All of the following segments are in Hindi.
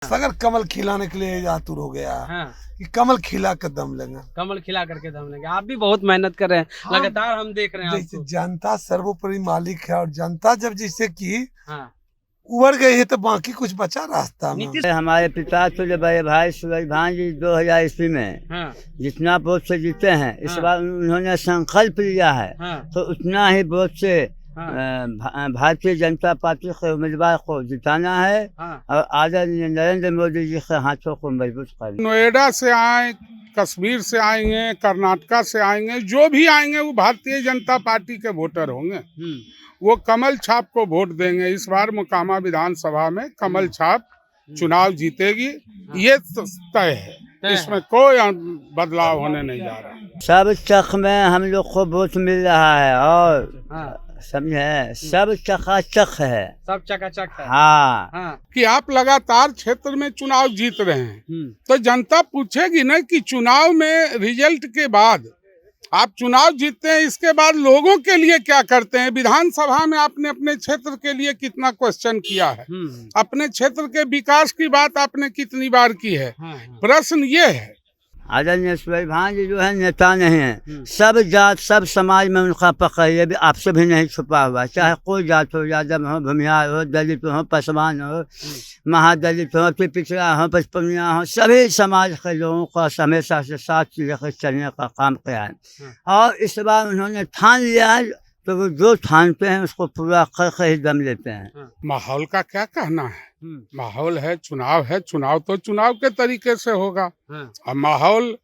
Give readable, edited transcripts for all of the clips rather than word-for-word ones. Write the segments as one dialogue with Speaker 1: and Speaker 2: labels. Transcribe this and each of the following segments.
Speaker 1: अगर कमल खिलाने के लिए आतुर हो गया कि कमल खिला कर दम लेंगे,
Speaker 2: कमल खिला करके दम लेंगे। आप भी बहुत मेहनत कर रहे हैं, लगातार हम देख रहे हैं आपको।
Speaker 1: जनता सर्वोपरि मालिक है और जनता जब जिससे की
Speaker 2: हाँ।
Speaker 1: उबर गई है तो बाकी कुछ बचा रास्ता में।
Speaker 3: हमारे पिता सूर्य भाई सूरज भान जी 2000 ईस्वी में जितना वोट से जीते हैं, इस बार उन्होंने संकल्प लिया है तो उतना ही वोट से भारतीय जनता पार्टी के उम्मीदवार को जिताना है और आदरणीय नरेंद्र मोदी जी के हाथों को मजबूत करना।
Speaker 4: नोएडा से आए, कश्मीर से आएंगे, कर्नाटका से आएंगे, जो भी आएंगे वो भारतीय जनता पार्टी के वोटर होंगे। वो कमल छाप को वोट देंगे। इस बार मोकामा विधानसभा में कमल छाप चुनाव जीतेगी, ये तय है, इसमें कोई बदलाव होने नहीं जा रहा।
Speaker 3: सब चक में हम लोग को वोट मिल रहा है और समझे, सब चकाचक है, सब
Speaker 2: चकाचक है।
Speaker 3: हाँ।
Speaker 4: कि आप लगातार क्षेत्र में चुनाव जीत रहे हैं तो जनता पूछेगी ना कि चुनाव में रिजल्ट के बाद आप चुनाव जीतते हैं, इसके बाद लोगों के लिए क्या करते हैं। विधानसभा में आपने अपने क्षेत्र के लिए कितना क्वेश्चन किया है, अपने क्षेत्र के विकास की बात आपने कितनी बार की है। प्रश्न ये है,
Speaker 3: आदरणीय सूरज भान जी जो है नेता नहीं है, सब जात सब समाज में उनका पकड़, ये भी आपसे भी नहीं छुपा हुआ। चाहे कोई जात हो, यादव हो, भूमिहार हो, दलित हो, पासवान हो, महादलित हो, फिर पिछड़ा हो, पचपनिया हो, सभी समाज के लोगों का हमेशा से साथ लेकर चलने का काम किया है। और इस बार उन्होंने ठान लिया है तो वो जो ठानते हैं उसको पूरा करके ही दम लेते हैं।
Speaker 4: माहौल का क्या कहना है, माहौल है, चुनाव तो चुनाव के तरीके से होगा। अब माहौल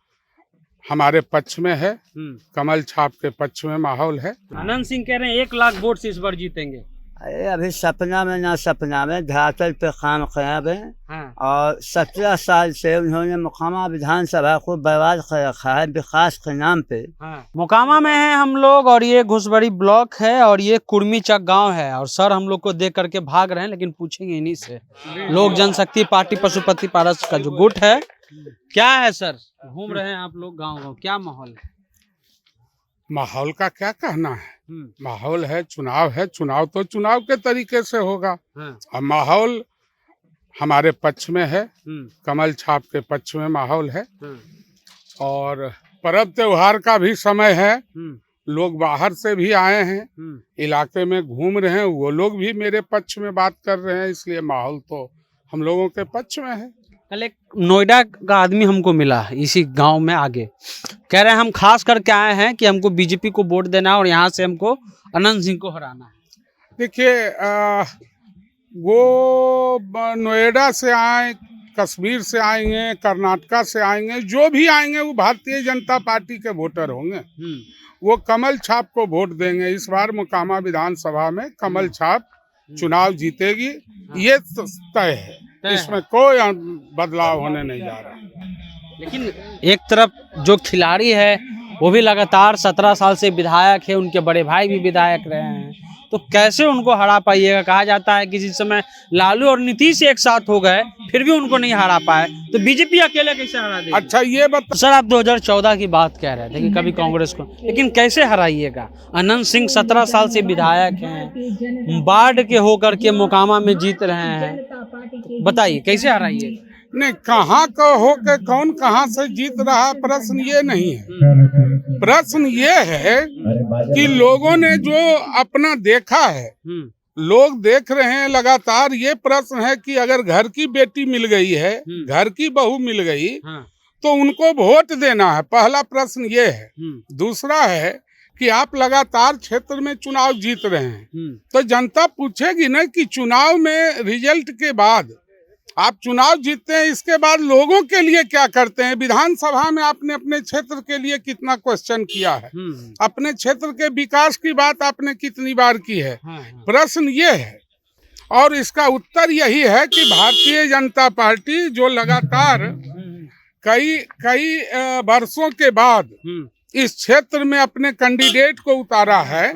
Speaker 4: हमारे पक्ष में है, कमल छाप के पक्ष में माहौल है।
Speaker 2: आनंद सिंह कह रहे हैं 1 लाख वोट से इस बार जीतेंगे।
Speaker 3: अरे अभी सपना में ना सपना में धरातल पे काम किया है। और 17 साल से उन्होंने मोकामा विधानसभा को बर्बाद कर रखा है विकास के नाम पे।
Speaker 2: मोकामा में है हम लोग और ये घुसबड़ी ब्लॉक है और ये कुर्मी चक गांव है और सर हम लोग को देख करके भाग रहे हैं, लेकिन पूछेंगे इन्हीं से। लोक जनशक्ति पार्टी पशुपति पारस का जो गुट है, क्या है सर, घूम रहे हैं आप लोग गाँव, क्या माहौल है?
Speaker 4: माहौल का क्या कहना है, माहौल है, चुनाव तो चुनाव के तरीके से होगा। अब माहौल हमारे पक्ष में है, कमल छाप के पक्ष में माहौल है। और पर्व त्योहार का भी समय है, लोग बाहर से भी आए हैं, इलाके में घूम रहे हैं, वो लोग भी मेरे पक्ष में बात कर रहे हैं, इसलिए माहौल तो हम लोगों के पक्ष में है।
Speaker 2: कल एक नोएडा का आदमी हमको मिला इसी गांव में आगे, कह रहे हैं हम खास करके आए हैं कि हमको बीजेपी को वोट देना है और यहाँ से हमको अनंत सिंह को हराना है।
Speaker 4: देखिए, वो नोएडा से आए, कश्मीर से आएंगे, कर्नाटका से आएंगे, जो भी आएंगे वो भारतीय जनता पार्टी के वोटर होंगे। वो कमल छाप को वोट देंगे। इस बार मोकामा विधानसभा में कमल छाप चुनाव जीतेगी, ये तय है, इसमें कोई बदलाव होने नहीं जा रहा।
Speaker 2: लेकिन एक तरफ जो खिलाड़ी है वो भी लगातार 17 साल से विधायक है, उनके बड़े भाई भी विधायक रहे हैं, तो कैसे उनको हरा पाइएगा? कहा जाता है कि जिस समय लालू और नीतीश एक साथ हो गए फिर भी उनको नहीं हरा पाए, तो बीजेपी अकेले कैसे हरा देगी?
Speaker 4: अच्छा ये बता
Speaker 2: सर, आप 2014 की बात कह रहे थे कि कभी कांग्रेस को, लेकिन कैसे हराइएगा? अनंत सिंह 17 साल से विधायक हैं, बाढ़ के होकर के मोकामा में जीत रहे हैं, बताइए कैसे हराइएगा?
Speaker 4: नहीं, कहाँ का हो के कौन कहाँ से जीत रहा, प्रश्न ये नहीं है। प्रश्न ये है कि लोगों ने जो अपना देखा है, लोग देख रहे हैं लगातार। ये प्रश्न है कि अगर घर की बेटी मिल गई है, घर की बहू मिल गई तो उनको वोट देना है, पहला प्रश्न ये है। दूसरा है कि आप लगातार क्षेत्र में चुनाव जीत रहे हैं तो जनता पूछेगी ना कि चुनाव में रिजल्ट के बाद आप चुनाव जीतते हैं, इसके बाद लोगों के लिए क्या करते हैं। विधानसभा में आपने अपने क्षेत्र के लिए कितना क्वेश्चन किया है, अपने क्षेत्र के विकास की बात आपने कितनी बार की है। प्रश्न ये है और इसका उत्तर यही है कि भारतीय जनता पार्टी जो लगातार कई वर्षों के बाद इस क्षेत्र में अपने कैंडिडेट को उतारा है,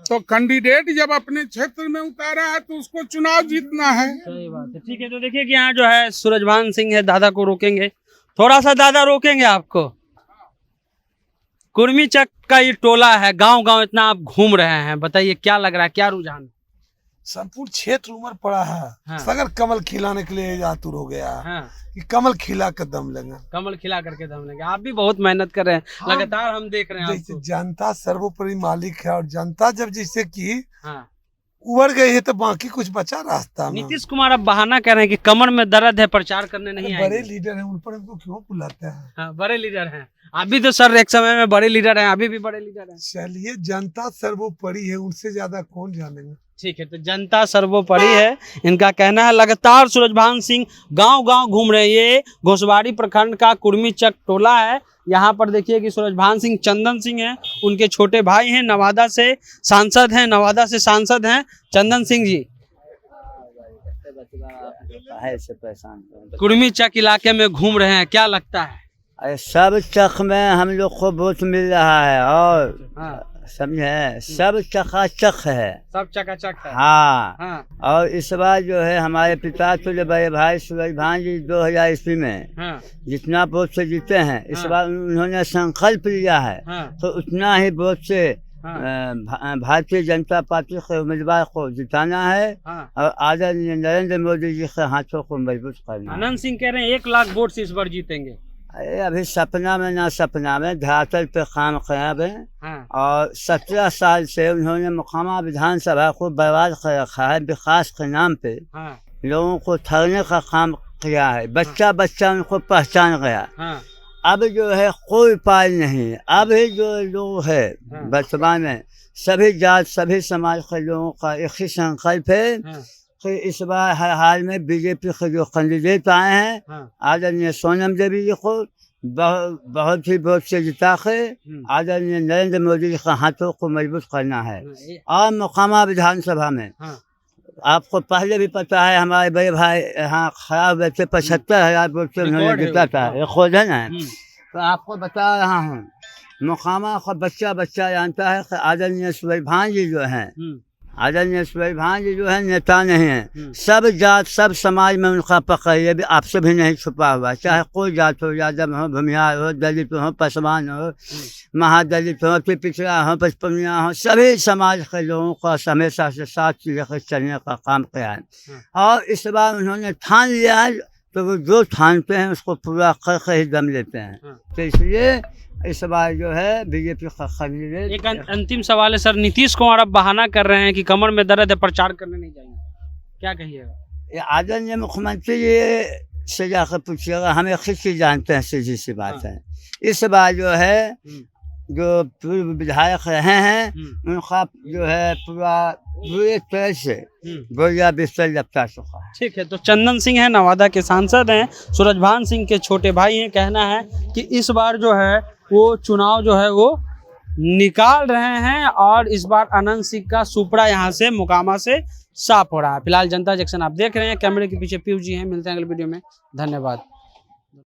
Speaker 4: तो कैंडिडेट जब अपने क्षेत्र में उतारा है तो उसको चुनाव जीतना है।
Speaker 2: सही बात है। ठीक है, तो देखिए कि यहाँ जो है सूरजभान सिंह है, दादा को रोकेंगे, थोड़ा सा दादा रोकेंगे आपको। कुर्मी चक का ये टोला है, गांव गांव इतना आप घूम रहे हैं, बताइए क्या लग रहा है, क्या रुझान?
Speaker 1: संपूर्ण क्षेत्र उमड़ पड़ा है।
Speaker 2: हाँ।
Speaker 1: सगर कमल खिलाने के लिए आतुर हो गया
Speaker 2: हाँ।
Speaker 1: कि कमल खिला कर दम लेंगे।
Speaker 2: कमल खिला करके दम लेंगे। आप भी बहुत मेहनत कर रहे हैं,
Speaker 1: हाँ।
Speaker 2: लगातार हम देख रहे हैं
Speaker 1: जैसे
Speaker 2: आपको।
Speaker 1: जनता सर्वोपरि मालिक है और जनता जब जैसे कि
Speaker 2: हाँ।
Speaker 1: उबड़ गई है तो बाकी कुछ बचा रास्ता में।
Speaker 2: नीतीश कुमार अब बहाना कर रहे हैं कि कमर में दर्द है, प्रचार करने नहीं
Speaker 1: बड़े
Speaker 2: आएंगे।
Speaker 1: लीडर हैं, उन पर हमको क्यों बुलाते हैं?
Speaker 2: हाँ, बड़े लीडर हैं। अभी तो सर एक समय में बड़े लीडर हैं, अभी भी बड़े लीडर हैं।
Speaker 1: चलिए, जनता सर्वोपरि है, उनसे ज्यादा कौन जानेंगे।
Speaker 2: ठीक है, तो जनता सर्वोपरि है, इनका कहना है। लगातार सूरजभान सिंह गांव-गांव घूम रहे हैं। ये घोसवाड़ी प्रखंड का कुर्मीचक टोला है। यहाँ पर देखिए कि सूरजभान सिंह, चंदन सिंह हैं, उनके छोटे भाई हैं, नवादा से सांसद हैं चंदन सिंह जी। कुर्मीचक इलाके में घूम रहे हैं, क्या लगता है?
Speaker 3: अरे सब चक में हम लोग को वोट मिल रहा है और
Speaker 2: हाँ।
Speaker 3: समझे, सब चकाचक है।
Speaker 2: सब चकाचक है।
Speaker 3: हाँ।
Speaker 2: हाँ।
Speaker 3: और इस बार जो है हमारे पिता तुल्य बड़े भाई सूरजभान जी 2000 ईस्वी में
Speaker 2: हाँ।
Speaker 3: जितना वोट से जीते हैं, इस
Speaker 2: हाँ।
Speaker 3: बार उन्होंने संकल्प लिया है।
Speaker 2: हाँ।
Speaker 3: तो उतना ही वोट से
Speaker 2: हाँ।
Speaker 3: भारतीय जनता पार्टी के उम्मीदवार को जिताना है।
Speaker 2: हाँ।
Speaker 3: और आदरणीय नरेंद्र मोदी जी के हाथों को मजबूत करना है।
Speaker 2: आनंद सिंह कह रहे हैं 1 लाख वोट से इस बार जीतेंगे।
Speaker 3: अरे अभी सपना में ना सपना में धरातल पे काम खराब है।
Speaker 2: हाँ।
Speaker 3: और 17 साल से उन्होंने मुकामा विधानसभा को बर्बाद कर रखा है। विकास के नाम पे
Speaker 2: हाँ।
Speaker 3: लोगों को ठगने का काम किया है। बच्चा बच्चा उनको पहचान गया।
Speaker 2: हाँ।
Speaker 3: अब जो है कोई उपाय नहीं। अब जो लोग है
Speaker 2: हाँ।
Speaker 3: वर्तमान में सभी जात सभी समाज के लोगों का एक ही संकल्प है
Speaker 2: हाँ।
Speaker 3: कि इस बार हर हाल में बीजेपी के जो कैंडिडेट आए हैं,
Speaker 2: हाँ।
Speaker 3: आदरणीय सोनम देवी जी को बहुत ही वोट से जिता के आदरणीय नरेंद्र मोदी जी के हाथों को मजबूत करना है। और मुकामा विधानसभा में आपको पहले भी पता है, हमारे बड़े भाई यहाँ खराब हुए थे, 75,000 वोट से उन्होंने जीता था। रिकॉर्ड है ना। तो आपको बता रहा हूँ, मुकामा का बच्चा बच्चा जानता है कि आदरणीय सूरजभान जी जो हैं, आदरणीय सूरजभान जी जो है नेता नहीं है। सब जात सब समाज में उनका पकड़ ये भी आपसे भी नहीं छुपा हुआ। चाहे कोई जात हो, यादव हो, भूमिहार हो, दलित हो, पसवान हो, महादलित हो, पिछड़ा हो, पचपनिया हो, सभी समाज के लोगों का हमेशा से साथ लेकर चलने का काम किया है। और इस बार उन्होंने ठान लिया है, तो वो जो ठानते हैं उसको पूरा करके ही दम लेते हैं। तो इसलिए इस बार जो है बीजेपी का कैंडिडेट।
Speaker 2: एक अंतिम सवाल है सर, नीतीश कुमार अब बहाना कर रहे हैं कि कमर में दर्द है, प्रचार करने नहीं जाएंगे, क्या कहिएगा?
Speaker 3: ये आदरणीय मुख्यमंत्री जी से जाकर पूछिएगा, हम एक ही चीज जानते हैं, सीधी सी बात है। इस बार जो है जो पूर्व विधायक रहे हैं उनका जो है पूरे तरह से बोरिया बिस्तर लपटा चुका है।
Speaker 2: ठीक है, तो चंदन सिंह है, नवादा के सांसद हैं, सूरजभान सिंह के छोटे भाई हैं। कहना है कि इस बार जो है वो चुनाव जो है वो निकाल रहे हैं और इस बार आनंद सिंह का सुपड़ा यहाँ से मुकामा से साफ हो रहा है। फिलहाल जनता जंक्शन आप देख रहे हैं, कैमरे के पीछे पीयू जी हैं। मिलते हैं अगले वीडियो में, धन्यवाद।